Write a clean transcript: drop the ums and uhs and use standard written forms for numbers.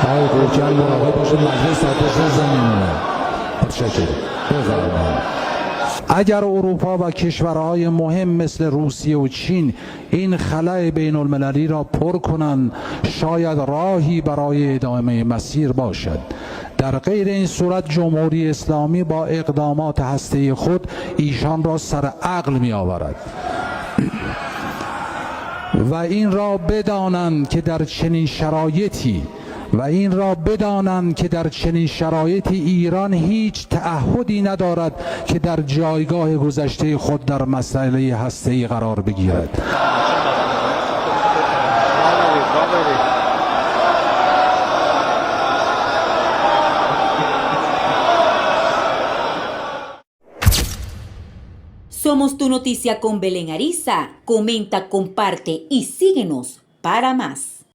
آقای گوجن مراقب باشید مجلس آتش زمینونه. متشکرم. بفرمایید. اگر اروپا و کشورهای مهم مثل روسیه و چین این خلأ بین المللی را پر کنند، شاید راهی برای ادامه مسیر باشد. در غیر این صورت جمهوری اسلامی با اقدامات هسته‌ای خود ایشان را سر عقل می آورد. و این را بدانند که در چنین شرایطی ایران هیچ تعهدی ندارد که در جایگاه گذشته خود در مسئله هسته‌ای قرار بگیرد. Somos tu noticia con Belén Ariza. Comenta, comparte y síguenos para más.